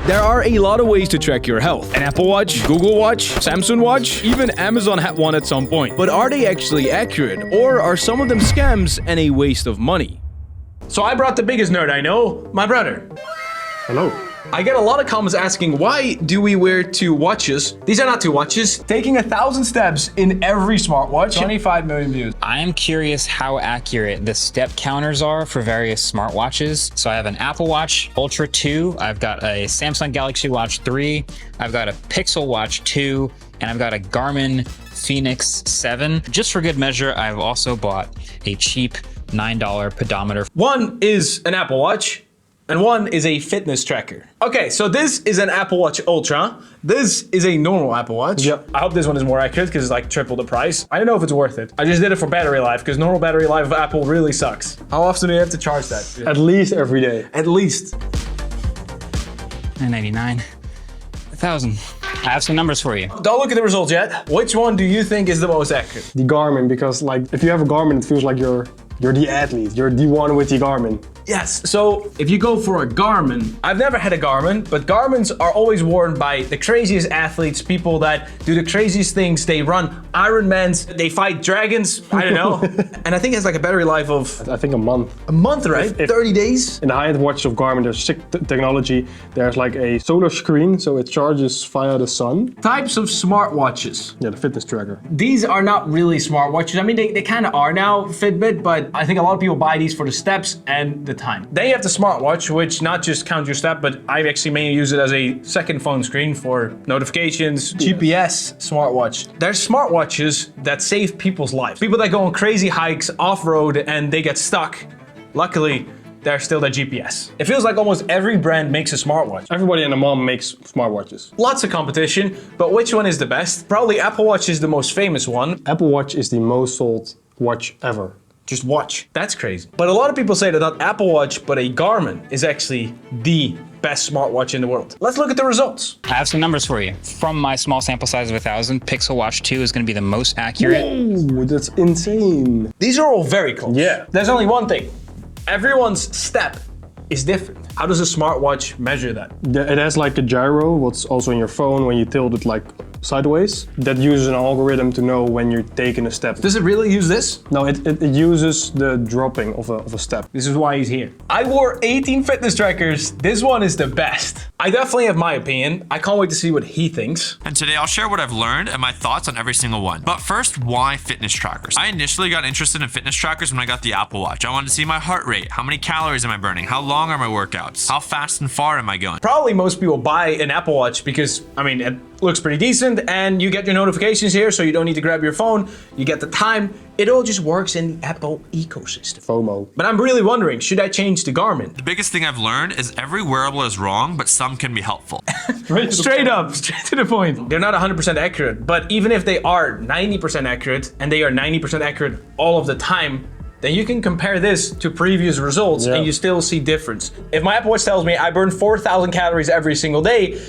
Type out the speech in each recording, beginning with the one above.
There are a lot of ways to track your health. An Apple Watch, Google Watch, Samsung Watch, even Amazon had one at some point. But are they actually accurate? Or are some of them scams and a waste of money? So I brought the biggest nerd I know, my brother. Hello. I get a lot of comments asking, why do we wear 2 watches? These are not 2 watches. Taking 1,000 steps in every smartwatch. 25 million views. I am curious how accurate the step counters are for various smartwatches. So I have an Apple Watch Ultra 2, I've got a Samsung Galaxy Watch 3, I've got a Pixel Watch 2, and I've got a Garmin Fenix 7. Just for good measure, I've also bought a cheap $9 pedometer. One is an Apple Watch, and one is a fitness tracker. Okay, so this is an Apple Watch Ultra. This is a normal Apple Watch. Yep. I hope this one is more accurate because it's like triple the price. I don't know if it's worth it. I just did it for battery life because normal battery life of Apple really sucks. How often do you have to charge that? At least every day. At least. $9.99, 1,000. I have some numbers for you. Don't look at the results yet. Which one do you think is the most accurate? The Garmin, because like if you have a Garmin, it feels like you're the athlete. You're the one with the Garmin. Yes, so if you go for a Garmin, I've never had a Garmin, but Garmins are always worn by the craziest athletes, people that do the craziest things. They run Ironmans, they fight dragons, I don't know. And I think it's like a battery life of I think a month. a month, right? 30 days? In the high-end watches of Garmin, there's sick technology. There's like a solar screen, so it charges via the sun. Types of smartwatches. Yeah, the fitness tracker. These are not really smartwatches. I mean, they kind of are now, Fitbit, but I think a lot of people buy these for the steps and the time. Then you have the smartwatch, which not just counts your step, but I actually mainly use it as a second phone screen for notifications, GPS smartwatch. There's smartwatches that save people's lives. People that go on crazy hikes off-road and they get stuck. Luckily, there's still their GPS. It feels like almost every brand makes a smartwatch. Everybody and their mom makes smartwatches. Lots of competition, but which one is the best? Probably Apple Watch is the most famous one. Apple Watch is the most sold watch ever. Just watch. That's crazy. But a lot of people say that not Apple Watch, but a Garmin is actually the best smartwatch in the world. Let's look at the results. I have some numbers for you. From my small sample size of 1,000, Pixel Watch 2 is going to be the most accurate. Ooh, that's insane. These are all very close. Yeah. There's only one thing. Everyone's step is different. How does a smartwatch measure that? It has like a gyro, what's also in your phone when you tilt it like sideways. That uses an algorithm to know when you're taking a step. Does it really use this? No, it uses the dropping of a step. This is why he's here. I wore 18 fitness trackers. This one is the best. I definitely have my opinion. I can't wait to see what he thinks. And today I'll share what I've learned and my thoughts on every single one. But first, why fitness trackers? I initially got interested in fitness trackers when I got the Apple Watch. I wanted to see my heart rate, how many calories am I burning, how long are my workouts, how fast and far am I going? Probably most people buy an Apple Watch because, I mean, it looks pretty decent and you get your notifications here, so you don't need to grab your phone. You get the time. It all just works in the Apple ecosystem. FOMO. But I'm really wondering, should I change to Garmin? The biggest thing I've learned is every wearable is wrong, but some can be helpful. Straight up, straight to the point. They're not 100% accurate, but even if they are 90% accurate and they are 90% accurate all of the time, then you can compare this to previous results and you still see difference. If my Apple Watch tells me I burn 4,000 calories every single day,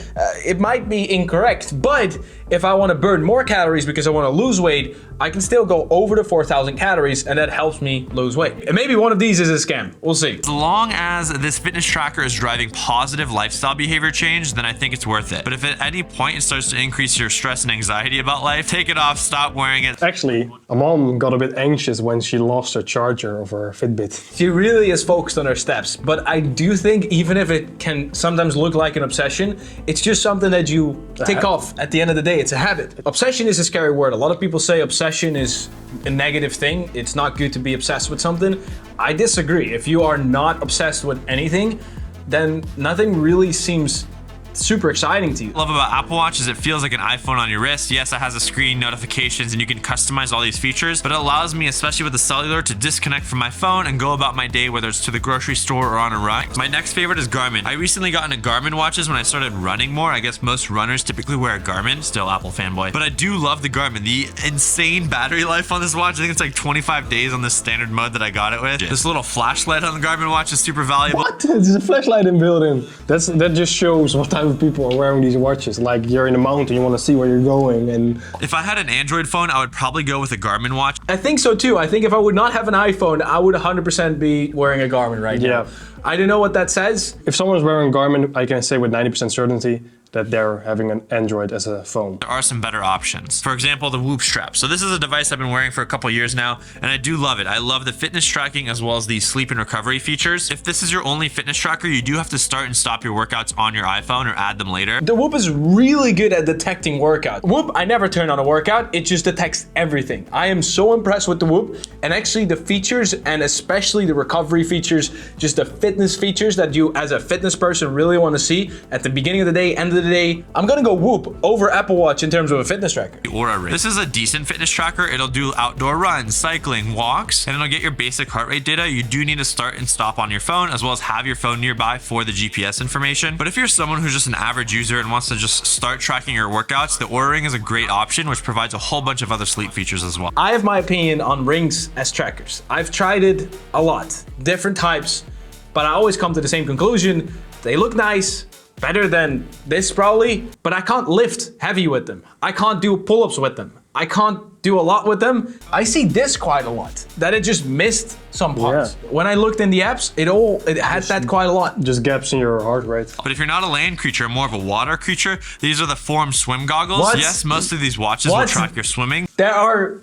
it might be incorrect. But if I want to burn more calories because I want to lose weight, I can still go over the 4,000 calories and that helps me lose weight. And maybe one of these is a scam. We'll see. As long as this fitness tracker is driving positive lifestyle behavior change, then I think it's worth it. But if at any point it starts to increase your stress and anxiety about life, take it off, stop wearing it. Actually, my mom got a bit anxious when she lost her charger of her Fitbit. She really is focused on her steps, but I do think even if it can sometimes look like an obsession, it's just something that you tick off at the end of the day. It's a habit. Obsession is a scary word. A lot of people say obsession is a negative thing. It's not good to be obsessed with something. I disagree. If you are not obsessed with anything, then nothing really seems super exciting to you. What I love about Apple Watch is it feels like an iPhone on your wrist. Yes, it has a screen, notifications, and you can customize all these features, but it allows me, especially with the cellular, to disconnect from my phone and go about my day, whether it's to the grocery store or on a run. My next favorite is Garmin. I recently got into Garmin watches when I started running more. I guess most runners typically wear a Garmin, still Apple fanboy, but I do love the Garmin. The insane battery life on this watch, I think it's like 25 days on this standard mode that I got it with. This little flashlight on the Garmin watch is super valuable. What? There's a flashlight inbuilt in. That just shows what type of people are wearing these watches. Like you're in a mountain, you want to see where you're going. And if I had an Android phone, I would probably go with a Garmin watch. I think so too. I think if I would not have an iPhone, I would 100% be wearing a Garmin right now. I don't know what that says. If someone's wearing Garmin, I can say with 90% certainty that they're having an Android as a phone. There are some better options. For example, the Whoop strap. So this is a device I've been wearing for a couple years now, and I do love it. I love the fitness tracking as well as the sleep and recovery features. If this is your only fitness tracker, you do have to start and stop your workouts on your iPhone or add them later. The Whoop is really good at detecting workout. Whoop, I never turn on a workout. It just detects everything. I am so impressed with the Whoop, and actually the features, and especially the recovery features, just the fitness features that you as a fitness person really want to see at the beginning of the day, end of the day. I'm gonna go Whoop over Apple Watch in terms of a fitness tracker. The Oura Ring. This is a decent fitness tracker. It'll do outdoor runs, cycling, walks, and it'll get your basic heart rate data. You do need to start and stop on your phone, as well as have your phone nearby for the GPS information. But if you're someone who's just an average user and wants to just start tracking your workouts, the Oura Ring is a great option, which provides a whole bunch of other sleep features as well. I have my opinion on rings as trackers. I've tried it a lot, different types, but I always come to the same conclusion. They look nice, better than this probably, but I can't lift heavy with them. I can't do pull-ups with them. I can't do a lot with them. I see this quite a lot, that it just missed some parts. Yeah. When I looked in the apps, it had that quite a lot. Just gaps in your heart rate. But if you're not a land creature, more of a water creature, these are the Form swim goggles. What? Yes, most of these watches will track your swimming. There are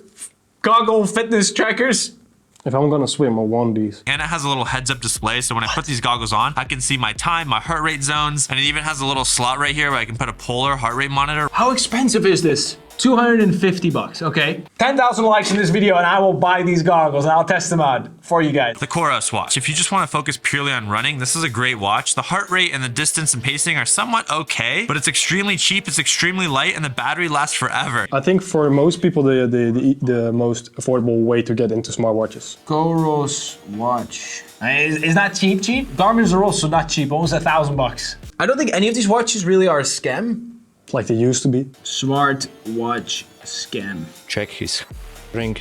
goggle fitness trackers. If I'm gonna swim, I'll want these. And it has a little heads-up display, so when I put these goggles on, I can see my time, my heart rate zones, and it even has a little slot right here where I can put a polar heart rate monitor. How expensive is this? 250 bucks, okay? 10,000 likes in this video and I will buy these goggles and I'll test them out for you guys. The Coros watch. If you just want to focus purely on running, this is a great watch. The heart rate and the distance and pacing are somewhat okay, but it's extremely cheap, it's extremely light, and the battery lasts forever. I think for most people, the most affordable way to get into smartwatches. Coros watch. Is that cheap? Garmin's are also not cheap, almost $1,000. I don't think any of these watches really are a scam. Like they used to be. Smart watch scam. Check his ring.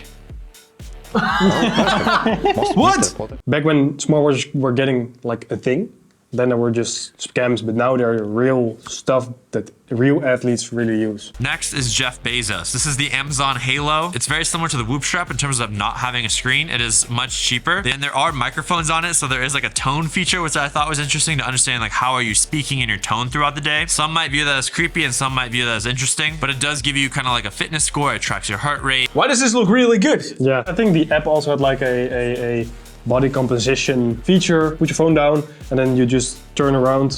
What? Back when smartwatches were getting like a thing, then there were just scams, but now they're real stuff that real athletes really use. Next is Jeff Bezos. This is the Amazon Halo. It's very similar to the Whoop strap in terms of not having a screen. It is much cheaper. And there are microphones on it, so there is like a tone feature, which I thought was interesting to understand like how are you speaking in your tone throughout the day. Some might view that as creepy and some might view that as interesting, but it does give you kind of like a fitness score. It tracks your heart rate. Why does this look really good? Yeah, I think the app also had like a body composition feature. Put your phone down and then you just turn around.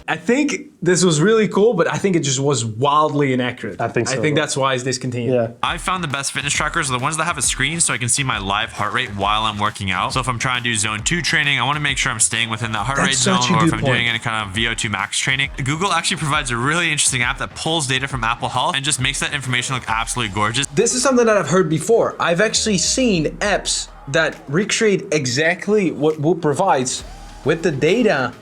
I think this was really cool, but I think it just was wildly inaccurate. I think so. I think that's why it's discontinued. Yeah. I found the best fitness trackers are the ones that have a screen so I can see my live heart rate while I'm working out. So if I'm trying to do zone 2 training, I want to make sure I'm staying within that heart rate zone, or if I'm doing any kind of VO2 max training. Google actually provides a really interesting app that pulls data from Apple Health and just makes that information look absolutely gorgeous. This is something that I've heard before. I've actually seen apps that recreate exactly what Whoop provides with the data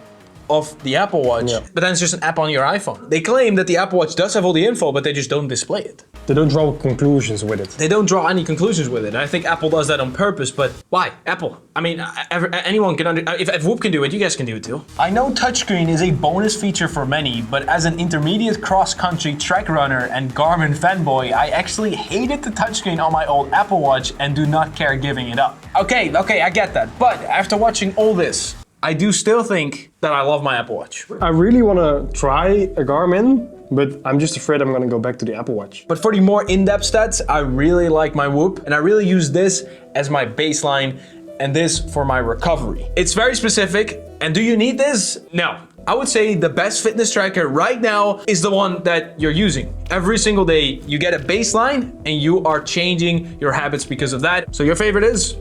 of the Apple Watch, but then it's just an app on your iPhone. They claim that the Apple Watch does have all the info, but they just don't display it. They don't draw conclusions with it. They don't draw any conclusions with it. And I think Apple does that on purpose, but why? Apple. I mean, anyone can if Whoop can do it, you guys can do it too. I know touchscreen is a bonus feature for many, but as an intermediate cross-country track runner and Garmin fanboy, I actually hated the touchscreen on my old Apple Watch and do not care giving it up. Okay, I get that. But after watching all this, I do still think that I love my Apple Watch. I really want to try a Garmin, but I'm just afraid I'm going to go back to the Apple Watch. But for the more in-depth stats, I really like my Whoop, and I really use this as my baseline and this for my recovery. It's very specific, and do you need this? No. I would say the best fitness tracker right now is the one that you're using. Every single day, you get a baseline, and you are changing your habits because of that. So your favorite is?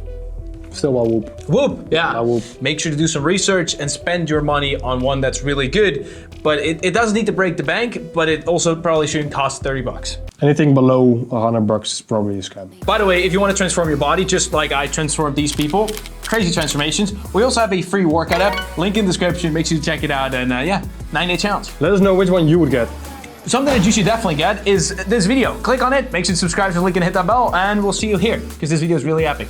Still my Whoop. Whoop, yeah. Whoop. Make sure to do some research and spend your money on one that's really good. But it doesn't need to break the bank, but it also probably shouldn't cost 30 bucks. Anything below $100 is probably a scam. By the way, if you want to transform your body, just like I transformed these people, crazy transformations, we also have a free workout app, link in the description, make sure to check it out, and yeah, 9-day challenge. Let us know which one you would get. Something that you should definitely get is this video. Click on it, make sure to subscribe to the link and hit that bell, and we'll see you here, because this video is really epic.